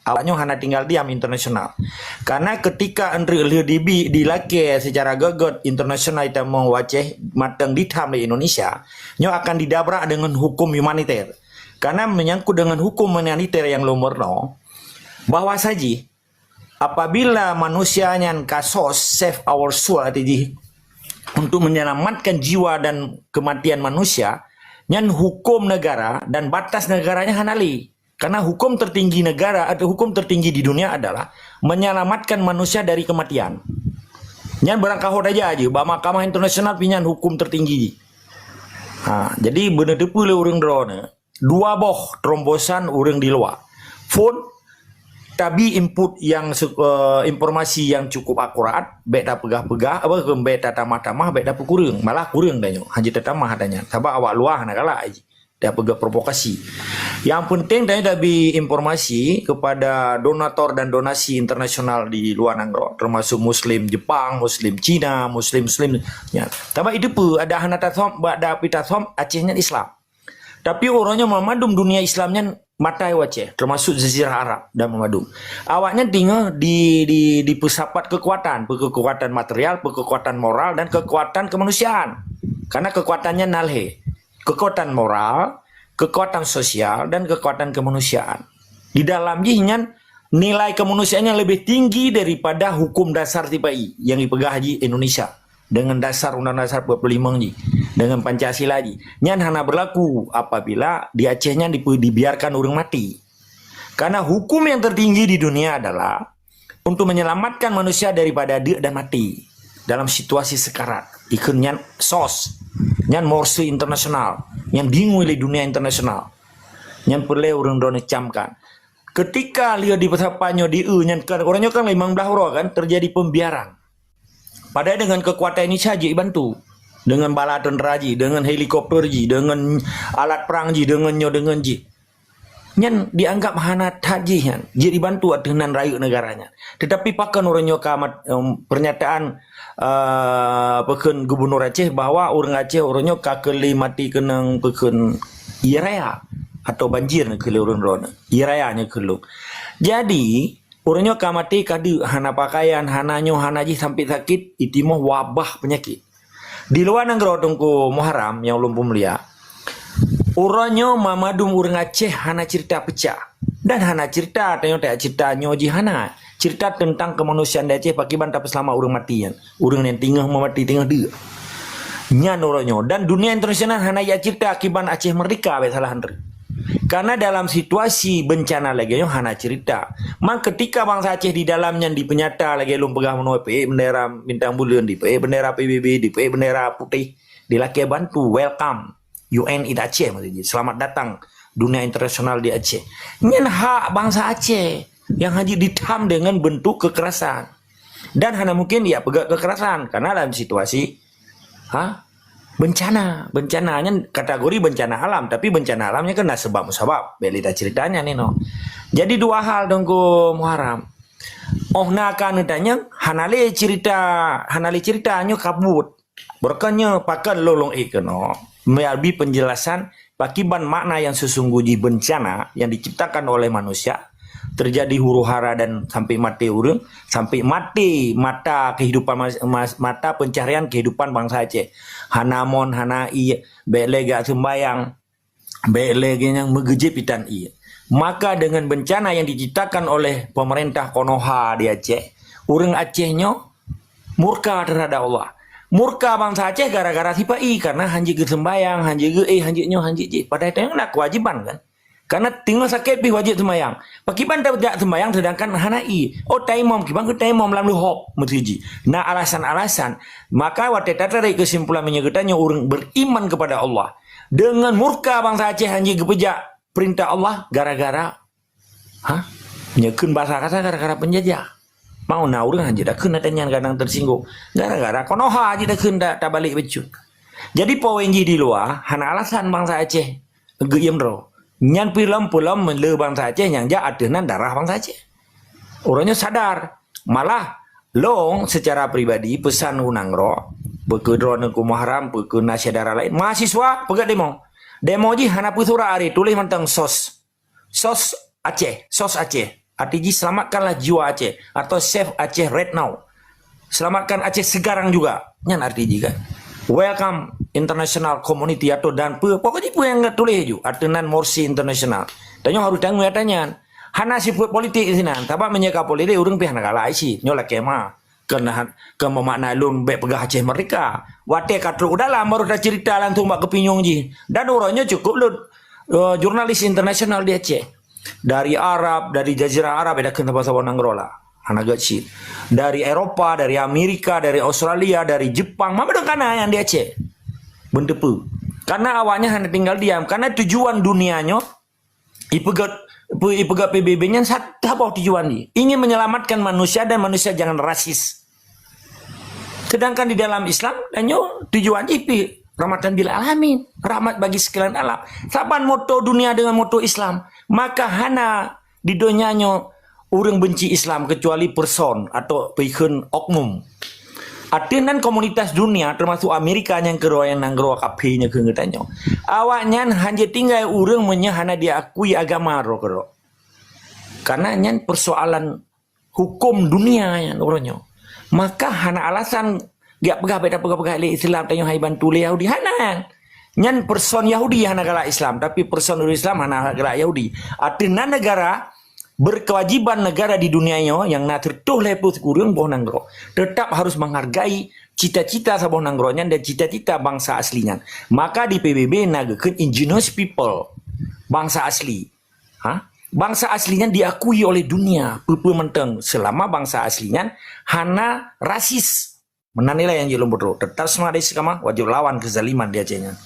awaknya hana tinggal diam internasional. Karena ketika Andre dilake secara gegot internasional itu mau waceh matang ditam di Indonesia, nyo akan didabrak dengan hukum humaniter. Karena menyangkut dengan hukum humaniter yang lumurno, bahwa saja apabila manusianya kasus save our soul untuk menyelamatkan jiwa dan kematian manusia, nyan hukum negara dan batas negaranya hanali. Karena hukum tertinggi negara atau hukum tertinggi di dunia adalah menyelamatkan manusia dari kematian. Nyan berangkahot aja bahwa Mahkamah Internasional pinyan hukum tertinggi. Jadi benar depu le urang drone. Dua boh trombosan urang di luar. Phone tapi input yang informasi yang cukup akurat, beda pegah-pegah, beda tamah-tamah, beda kurang, malah kurang danyo, hanya tamah adanya. Sabab awak luar nak kalah aja, dah pegah provokasi. Yang penting danyo dabi informasi kepada donator dan donasi internasional di luar negara, termasuk Muslim Jepang, Muslim Cina, Muslim. Ya. Tapi itu pun ada hanatasom, ada pitasom Acehnya Islam. Tapi orangnya memadum dunia Islamnya matai waceh, termasuk Jazirah Arab dan memadum. Awaknya tinggal di pesapat kekuatan material, kekuatan moral dan kekuatan kemanusiaan. Karena kekuatannya nalhe, kekuatan moral, kekuatan sosial dan kekuatan kemanusiaan. Di dalam jihnyan nilai kemanusiaannya lebih tinggi daripada hukum dasar TPI yang dipegang haji Indonesia. Dengan dasar Undang-Undang Dasar 45 ji, dengan Pancasila ji, nyan hana berlaku apabila di Acehnya dibiarkan orang mati. Karena hukum yang tertinggi di dunia adalah untuk menyelamatkan manusia daripada dia dan mati dalam situasi sekarat. Ikut nyan sos, nyan morsi internasional, yang bingung oleh dunia internasional, nyan perlu orang drone camkan. Ketika lihat di pesapannya di nyan kan orangnya kan 15 orang kan terjadi pembiaran. Padahal dengan kekuatan ini saja dibantu. Dengan bala tentera ji, dengan helikopter ji, dengan alat perang ji, dengan ji. Nyan dianggap hana taji yan. Ji dibantu dengan rakyat negaranya. Tetapi pakan orangnya kamat pernyataan pekan Gubernur Aceh bahwa orang Aceh orangnya kakeli mati kenang pekan iraya atau banjir kele orang rona. Irayanya kelung. Jadi orangnya kamati kadi hana pakaian, hananyo, hanaji sampai sakit, itimo wabah penyakit. Di luar negara tungku Muharram yang belum mulia, orangnya mamadum orang Aceh hana cerita pecah. Dan hana cerita, tanya cerita nyoji hana. Cerita tentang kemanusiaan di Aceh pakiban tapi selama orang matian. Orang yang tinggal mati tinggal dia. Nyan orangnya. Dan dunia internasional hana ya cerita akibat Aceh merdeka, salah handri. Karena dalam situasi bencana lagi hana cerita. Mak ketika bangsa Aceh di dalamnya di penyata lagi belum pegang menua bendera bintang bulan di bendera PBB di bendera putih dilaki bantu welcome UN di Aceh maksudnya. Selamat datang dunia internasional di Aceh. Nyen hak bangsa Aceh yang haji ditam dengan bentuk kekerasan. Dan hanya mungkin dia pegang kekerasan karena dalam situasi bencananya kategori bencana alam, tapi bencana alamnya kan sebab musabab. Belida ceritanya nih no. Jadi dua hal dong ku Muharram. Kan tanya hanali ceritanya kabut. Berkanya pakai lolong ikeno. Melalui penjelasan pakiban makna yang sesungguhnya bencana yang diciptakan oleh manusia. Terjadi huru hara dan sampai mati urang, sampai mati mata kehidupan mata pencarian kehidupan bangsa Aceh. Hanamon, hana iya, belega sembayang, belega yang megejepitan iya. Maka dengan bencana yang diciptakan oleh pemerintah Konoha di Aceh, urang Acehnya murka terhadap Allah. Murka bangsa Aceh gara-gara tipai karena hanji ke sembayang, hanji je. Padahal itu nak kewajiban kan. Karena tinggal sakit pi wajib sembayang. Pakiban tak sembayang sedangkan hanai. Oh taimom kiban ke taimom lam luhop mutiji. Nah alasan-alasan maka waktu tarik kesimpulan menyebutnya orang beriman kepada Allah. Dengan murka bangsa Aceh hanji kepejak perintah Allah gara-gara menyekeun bahasa kata gara-gara penjajah. Mau na urang hanji dah keun tanya kadang tersinggung. Gara-gara Konoha aja dah keun tak balik becut. Jadi poinji di luar hana alasan bangsa Aceh geyem ro. Nyan pulang mele bangsa Aceh yang jahat dengan darah bangsa Aceh. Orangnya sadar. Malah long secara pribadi pesan unangro bekedron ku Muharram ke nasyadara lain mahasiswa pegat demo. Demo ji hana pusura ari tulis tentang sos Aceh. Artinya selamatkanlah jiwa Aceh atau save Aceh right now. Selamatkan Aceh sekarang juga. Nyan artinya kan. Welcome international community atau dan pokoknya yang nggak tulis ju artinan morsi internasional. Dan yang harus tanggung tanya. Hana siput politik di sini. Tapi menyeka politik urang pihak negara sih. Nyola kema. Kena ke memakna lun baik pegah Aceh mereka. Wate katru dalam baru dah cerita lantung mak kepinyong ji. Dan orangnya cukup lun jurnalis internasional di Aceh. Dari Arab, dari Jazirah Arab ada kena bahasa Wanangrola. Anak kecil. Dari Eropa, dari Amerika, dari Australia, dari Jepang. Mama dong kana yang di Aceh. Bendepu. Karena awalnya hanya tinggal diam. Karena tujuan dunianya ipegat PBB-nya apa tujuan ini? Ingin menyelamatkan manusia dan manusia jangan rasis. Sedangkan di dalam Islam tujuan IP rahmatan bil alamin, rahmat bagi sekalian alam. Saban moto dunia dengan moto Islam, maka hana di dunianya orang benci Islam kecuali person atau pihun oknum. Artinya komunitas dunia termasuk Amerika yang kedua yang nanggro kapinya kengetannya. Awaknya hanya tinggal orang menyahana diakui agama roh kero. Karena nyan persoalan hukum dunia yang orangnya. Maka hana alasan gak pegah Islam tanya hai bantu Yahudi hana. Nyan person Yahudi hana gala Islam tapi person Islam hana gala Yahudi. Artinya negara berkewajiban negara di dunianya yang nak tertuh lepus kurang boh nanggro tetap harus menghargai cita-cita sabah nanggronya dan cita-cita bangsa aslinya. Maka di PBB nagakan indigenous people, bangsa asli. Bangsa aslinya diakui oleh dunia pupu menteng selama bangsa aslinya hana rasis. Menanilai yang jelum bodoh tetap semangat sekama wajib lawan kezaliman di Acehnya.